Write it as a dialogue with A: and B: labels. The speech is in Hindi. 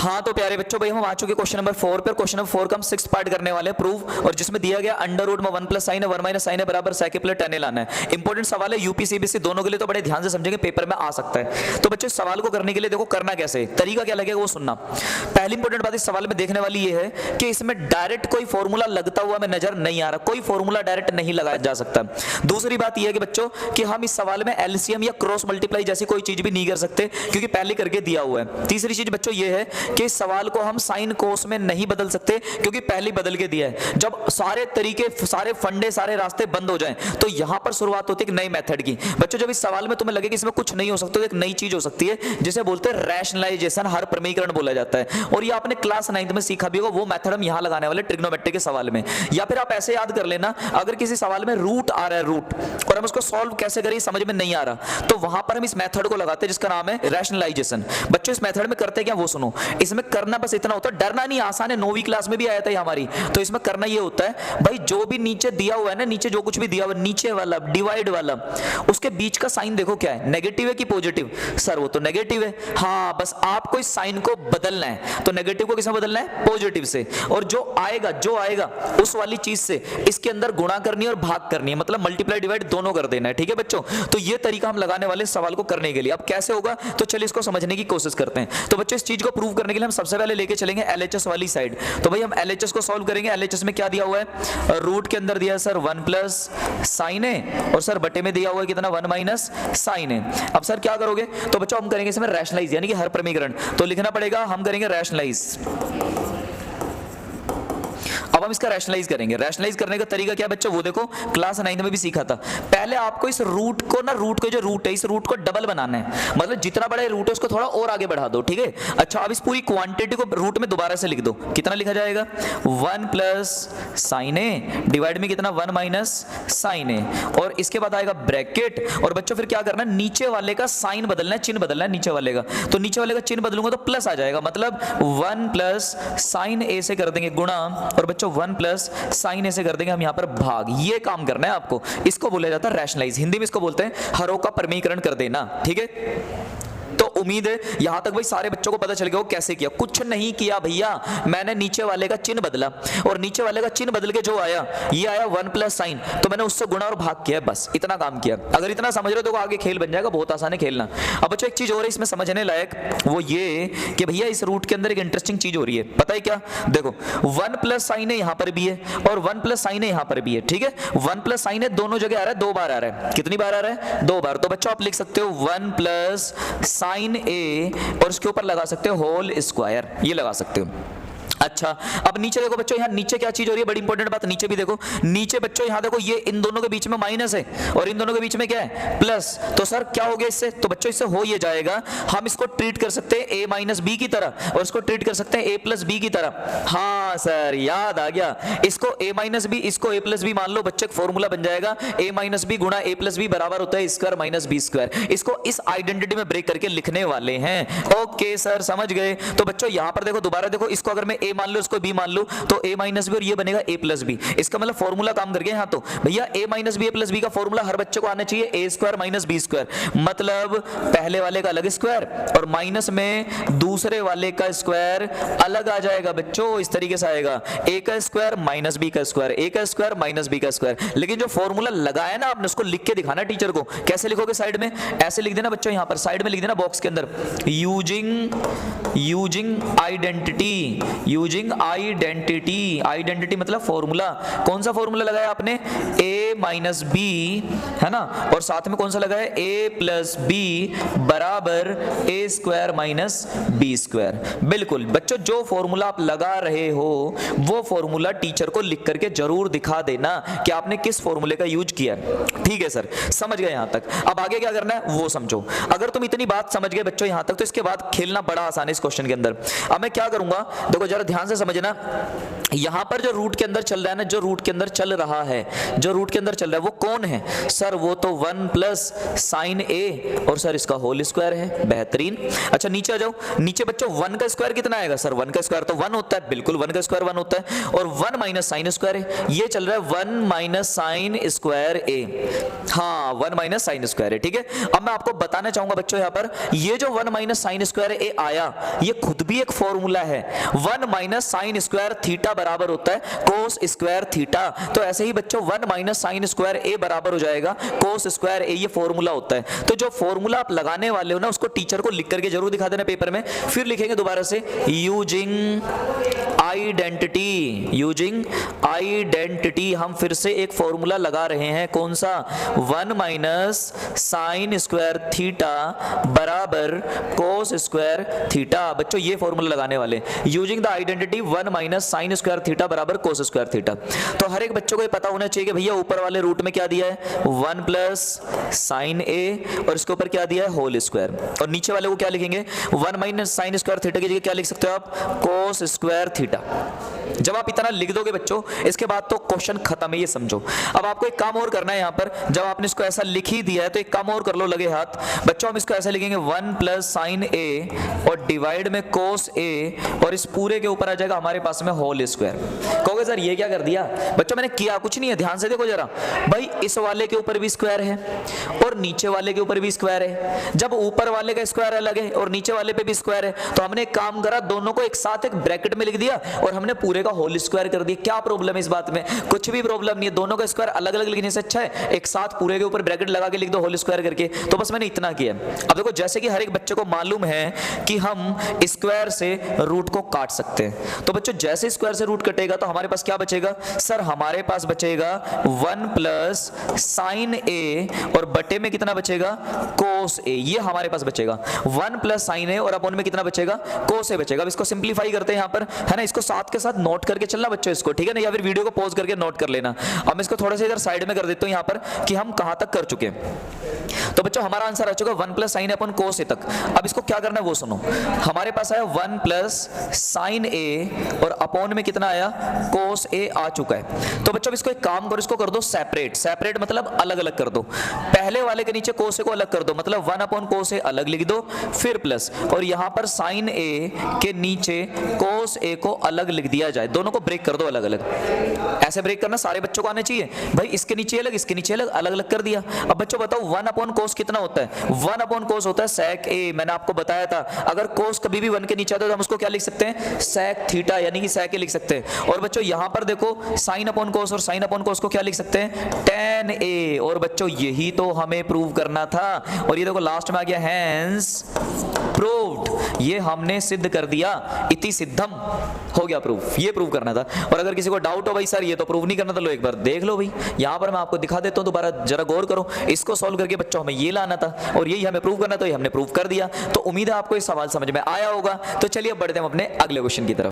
A: हाँ तो प्यारे बच्चों भाई हम आ चुके क्वेश्चन नंबर 4 पर। क्वेश्चन नंबर 4 का हम 6th पार्ट करने वाले हैं प्रूफ, और जिसमें दिया गया अंडर रूट में 1 प्लस साइन है 1 माइनस साइन है बराबर sec प्लस tan लाना है। इंपॉर्टेंट सवाल है यूपी सीबीएसई दोनों के लिए, तो बड़े ध्यान से समझेंगे, पेपर में आ सकता है। तो बच्चों सवाल को करने के लिए देखो करना कैसे, तरीका क्या लगेगा वो सुनना। पहली इंपॉर्टेंट बात इस सवाल में देखने वाली ये है कि इसमें डायरेक्ट कोई फॉर्मूला लगता हुआ हमें नजर नहीं आ रहा, कोई फॉर्मूला डायरेक्ट नहीं लगाया जा सकता। दूसरी बात यह है कि बच्चों कि हम इस सवाल में एलसीएम या क्रॉस मल्टीप्लाई जैसी कोई चीज भी नहीं कर सकते क्योंकि पहले करके दिया हुआ है। तीसरी चीज बच्चों ये है कि इस सवाल को हम साइन कोस में नहीं बदल सकते क्योंकि पहले बदल के दिया है। जब सारे तरीके, सारे फंडे, सारे रास्ते बंद हो जाएं तो यहां पर शुरुआत होती है एक नई मेथड की। बच्चों जब इस सवाल में तुम्हें लगे कि इसमें कुछ नहीं हो सकता तो एक नई चीज हो सकती है जिसे बोलते हैं रैशनलाइजेशन, हर प्रमेयीकरण बोला जाता है। और ये आपने क्लास 9th में सीखा भी होगा, वो मेथड हम यहां लगाने वाले ट्रिग्नोमेट्री के सवाल में। या फिर आप ऐसे याद कर लेना, अगर किसी सवाल में रूट आ रहा है, रूट, और हम उसको सॉल्व कैसे करें समझ में नहीं आ रहा, तो वहां पर हम इस मेथड को लगाते हैं जिसका नाम है रैशनलाइजेशन। बच्चों इस मेथड में करते क्या वो सुनो। इसमें करना बस इतना होता है, डरना नहीं, आसान है, 9वीं क्लास में भी आया था हमारी। तो इसमें करना ये होता है भाई, जो भी नीचे दिया हुआ है ना, नीचे जो कुछ भी दिया हुआ है, नीचे वाला डिवाइड वाला, उसके बीच का साइन देखो क्या है, नेगेटिव है कि पॉजिटिव। सर वो तो नेगेटिव है। हाँ बस आपको इस साइन को बदलना है, तो नेगेटिव को किसमें बदलना है, पॉजिटिव से। और जो आएगा उस वाली चीज से इसके अंदर गुणा करनी है और भाग करनी है, मतलब मल्टीप्लाई डिवाइड दोनों कर देना है। ठीक है बच्चों, तो ये तरीका हम लगाने वाले सवाल को करने के लिए। अब कैसे होगा तो चलिए इसको समझने की कोशिश करते हैं। तो बच्चों इस चीज को प्रूव करने के लिए हम सबसे पहले लेके चलेंगे एलएचएस वाली साइड। तो भाई हम एलएचएस को सॉल्व करेंगे। एलएचएस में क्या दिया हुआ है, रूट के अंदर दिया है सर 1 प्लस साइन है, और सर बटे में दिया हुआ है कितना 1 माइनस साइन है। अब सर क्या करोगे, तो बच्चों हम करेंगे इसमें रैशनलाइज, यानी कि हर प्रमेयीकरण। तो लिखना पड़ेगा, हम करेंगे रैशनलाइज। अब हम इसका रैशनलाइज करेंगे। रैशनलाइज करने का तरीका क्या है बच्चों, वो देखो क्लास 9 में भी सीखा था। पहले आपको इस रूट को ना, रूट को जो रूट है, इस रूट को डबल बनाना है, मतलब जितना बड़ा रूट है उसको थोड़ा और आगे बढ़ा दो। ठीक है, अच्छा अब इस पूरी क्वांटिटी को रूट में दोबारा से लिख दो। कितना लिखा जाएगा, 1 प्लस साइन है डिवाइड में कितना 1 माइनस साइन है, और इसके बाद आएगा ब्रैकेट। और बच्चों फिर क्या करना है, नीचे वाले का साइन बदलना है, चिन्ह बदलना है नीचे वाले का। तो नीचे वाले का चिन्ह बदलूंगा तो प्लस आ जाएगा, मतलब 1 प्लस साइन ए से कर देंगे गुणा, और बच्चों 1 प्लस साइन ए से कर देंगे हम यहां पर भाग। ये काम करना है आपको, इसको बोला जाता है रैशनलाइज, हिंदी में इसको बोलते हैं हरों का प्रमेयीकरण कर देना। ठीक है, तो उम्मीद है यहां तक भाई सारे बच्चों को पता चल गया वो कैसे किया। कुछ नहीं किया भैया, मैंने नीचे वाले का चिन्ह बदला, और नीचे वाले का चिन्ह बदल के जो आया, ये आया 1 प्लस साइन, तो मैंने उससे गुणा और भाग किया, बस इतना काम किया। अगर इतना समझ रहे हो तो आगे खेल बन जाएगा, बहुत आसान है खेलना। अब बच्चों एक चीज और है इसमें समझने लायक, वो ये कि भैया इस रूट के अंदर एक इंटरेस्टिंग चीज हो रही है, पता है क्या, देखो 1 प्लस साइन है यहां पर भी है, और 1 प्लस साइन है यहां पर भी है। ठीक है, 1 प्लस साइन है दोनों जगह आ रहा है, 2 बार आ रहा है। कितनी बार आ रहा है, 2 बार। तो बच्चों आप लिख सकते हो 1 प्लस साइन ए, और उसके ऊपर लगा सकते हो होल स्क्वायर, ये लगा सकते हो। अच्छा अब नीचे देखो बच्चों, यहाँ नीचे क्या चीज हो रही है, बड़ी इंपॉर्टेंट बात, नीचे भी देखो। नीचे बच्चों यहाँ देखो, ये इन दोनों के बीच में माइनस है और इन दोनों के बीच में क्या है, प्लस। तो सर क्या हो गया इससे, तो बच्चों इससे हो ये जाएगा, हम इसको ट्रीट कर सकते हैं a माइनस बी की तरह, और इसको ट्रीट कर सकते हैं a प्लस बी की तरह। हाँ सर याद आ गया, इसको a माइनस बी, इसको a प्लस बी मान लो बच्चे, फॉर्मूला बन जाएगा a माइनस बी गुणा a प्लस बी बराबर होता है स्क्वायर माइनस बी स्क्वायर। इसको इस आइडेंटिटी में ब्रेक करके लिखने वाले हैं। ओके सर समझ गए। तो बच्चों यहाँ पर देखो, दोबारा देखो, इसको अगर मैं a मान लो, इसको b मान लो, तो a माइनस बी और ये बनेगा a प्लस बी। इसका मतलब फॉर्मूला काम कर गया यहाँ। तो भैया a minus B a plus B का फॉर्मूला हर बच्चे को आना चाहिए, a square minus B square, मतलब पहले वाले का अलग स्क्वायर और माइनस में दूसरे वाले का स्क्वायर अलग आ जाएगा बच्चों। इस तरीके से आएगा a का स्क्वायर माइनस बी का स्क्वायर, a का स्क्वायर माइनस बी का स्क्वायर। लेकिन जो फॉर्मूला लगाया ना आपने, उसको लिख के दिखाना टीचर को। कैसे लिखोगे, साइड में ऐसे लिख देना बच्चों, यहाँ पर साइड में लिख देना बॉक्स के अंदर, यूजिंग आइडेंटिटी। आइडेंटिटी मतलब फॉर्मूला। कौन सा फॉर्मूला लगाया आपने, a माइनस बी, है ना, और साथ में कौन सा लगाया, a प्लस बी बराबर a square minus B square. बिल्कुल बच्चों, जो फॉर्मूला आप लगा रहे हो वो फॉर्मूला टीचर को लिख करके जरूर दिखा देना कि आपने किस फॉर्मूले का यूज किया। ठीक है सर, समझ गए यहां तक। अब आगे क्या करना है वो समझो। अगर तुम इतनी बात समझ गए बच्चों यहां तक, तो इसके बाद खेलना बड़ा आसान है इस क्वेश्चन के अंदर। अब मैं क्या करूंगा, देखो जरा ध्यान से समझना, यहां पर जो रूट के अंदर चल रहा है ना, जो रूट के अंदर चल रहा है, जो रूट के अंदर चल रहा है वो कौन है सर? वो तो 1 प्लस साइन ए और सर इसका होल स्क्वायर है। बेहतरीन। अच्छा नीचे आ जाओ। नीचे बच्चों 1 का स्क्वायर कितना आएगा सर? 1 का स्क्वायर तो 1 होता है, बिल्कुल 1 का स्क्वायर 1 होता है, और 1 माइनस साइन स्क्वायर है, ये चल रहा है 1 माइनस साइन स्क्वायर ए। हाँ 1 माइनस साइन स्क्वायर है, ठीक है। अब मैं आपको बताना चाहूंगा बच्चों यहां पर ये जो 1 माइनस साइन स्क्वायर ए आया, ये खुद भी एक फॉर्मूला है। 1 माइनस साइन स्क्वायर थीटा बराबर होता है कोस स्क्वायर थीटा। तो ऐसे ही बच्चों 1 माइनस साइन स्क्वायर ए बराबर हो जाएगा कोस स्क्वायर ए, ये फॉर्मूला होता है। तो जो फॉर्मूला आप लगाने वाले हो ना, उसको टीचर को लिख करके जरूर दिखा देना पेपर में। फिर लिखेंगे दोबारा से यूजिंग आइडेंटिटी, यूजिंग आइडेंटिटी। हम फिर से एक फॉर्मूला लगा रहे हैं, कौन सा? 1 माइनस साइन स्क्वायर थीटा बराबर कोस स्क्वायर थीटा। बच्चों ये फॉर्मूला लगाने वाले, using the identity 1 minus sine square theta बराबर कोस स्क्वायर थीटा। तो हर एक बच्चों को ये पता होना चाहिए कि भैया ऊपर वाले रूट में क्या दिया है? 1 प्लस साइन ए, और इसके ऊपर क्या दिया है? Whole square. और नीचे वाले को क्या लिखेंगे? 1 माइनस साइन स्क्वायर थीटा की जगह क्या लिख सकते हो आप? Cos square theta. जब आप इतना लिख दोगे बच्चों, इसके बाद तो क्वेश्चन खत्म है, ये समझो। अब आपको एक काम और करना है यहाँ पर, जब आपने इसको ऐसा लिख ही दिया है तो एक काम और कर लो लगे हाथ। बच्चों हम इसको ऐसा लिखेंगे 1 प्लस साइन ए और डिवाइड में कोस ए, और इस पूरे के ऊपर आ जाएगा हमारे पास में होल स्क्वायर। कहोगे सर ये क्या कर दिया? बच्चों मैंने किया कुछ नहीं है, ध्यान से देखो जरा। भाई इस वाले के ऊपर भी स्क्वायर है और नीचे वाले के ऊपर भी स्क्वायर है। जब ऊपर वाले का स्क्वायर अलग है और नीचे वाले पे भी स्क्वायर है, तो हमने एक काम करा, दोनों को एक साथ एक ब्रैकेट में लिख दिया और हमने पूरे का होल स्क्वायर कर दिया। क्या प्रॉब्लम है इस बात में? कुछ भी प्रॉब्लम नहीं है। दोनों का स्क्वायर अलग अलग लिखने से अच्छा है एक साथ पूरे के ऊपर ब्रैकेट लगा के लिख दो होल स्क्वायर करके। तो बस मैंने इतना किया। अब देखो जैसे कि हर एक बच्चे को मालूम है कि हम स्क्वायर से रूट को काट सकते हैं, तो बच्चों जैसे स्क्वायर से रूट कटेगा तो हमारे पास क्या बचेगा सर? हमारे पास बचेगा 1 प्लस साइन ए और बटे में कितना बचेगा? कोस ए। ये हमारे पास बचेगा 1 प्लस साइन ए और अपॉन में कितना बचेगा? कोस ए बचेगा। अब इसको सिंपलीफाई करते हैं यहाँ पर, है ना। इसको साथ के साथ नोट करके चलना बच्चों इसको, ठीक है ना, या फिर वीडियो को पॉज करके नोट कर लेना। अब मैं इसको थोड़ा सा इधर साइड में कर देता हूँ यहाँ पर कि हम कहां तक कर चुके हैं। तो बच्चों हमारा आंसर आ चुका 1 प्लस साइन ए अपॉन कोस ए तक। अब इसको क्या करना है वो सुनो। हमारे पास आया 1 प्लस साइन ए और अपॉन में कितना आया? कोस ए आ चुका है। तो बच्चों इसको एक काम करो, इसको कर दो सेपरेट। सेपरेट मतलब अलग अलग कर दो। पहले वाले के नीचे कोस ए को अलग कर दो, मतलब 1 अपॉन कोस ए अलग लिख दो, फिर प्लस, और यहां पर साइन ए के नीचे कोस ए को अलग लिख दिया जाए। दोनों को ब्रेक कर दो अलग अलग। ऐसे ब्रेक करना सारे बच्चों को आने चाहिए। भाई इसके नीचे अलग, इसके नीचे अलग, अलग अलग कर दिया। अब बच्चों बताओ 1 अपॉन कोस कितना होता है? 1 अपॉन कोस होता है सेक ए। मैंने आपको बताया था अगर कोस कभी भी 1 के नीचे आता है तो हम उसको क्या लिख सकते हैं? सेक थीटा, यानी कि सेक ए लिख सकते हैं। और बच्चों यहां पर देखो साइन अपॉन कोस और साइन अपॉन कोस को क्या लिख सकते हैं? tan ए। और बच्चों यही तो हमें प्रूव करना था, और ये देखो लास्ट में आ गया हैंस प्रूव्ड। ये हमने सिद्ध कर दिया, इति सिद्धम, हो गया प्रूफ। ये प्रूव करना था। और अगर किसी को डाउट हो भाई सर ये तो प्रूव नहीं करना था, लो एक बार देख लो भाई, यहां पर मैं आपको दिखा देता हूं, दोबारा जरा गौर करो। इसको सॉल्व करके बच्चों हमें ये लाना था और यही हमें प्रूव करना था, ये हमने प्रूव कर दिया। तो उम्मीद है आपको ये सवाल समझ में आया होगा। तो चलिए बढ़ते हैं अपने अगले क्वेश्चन की तरफ।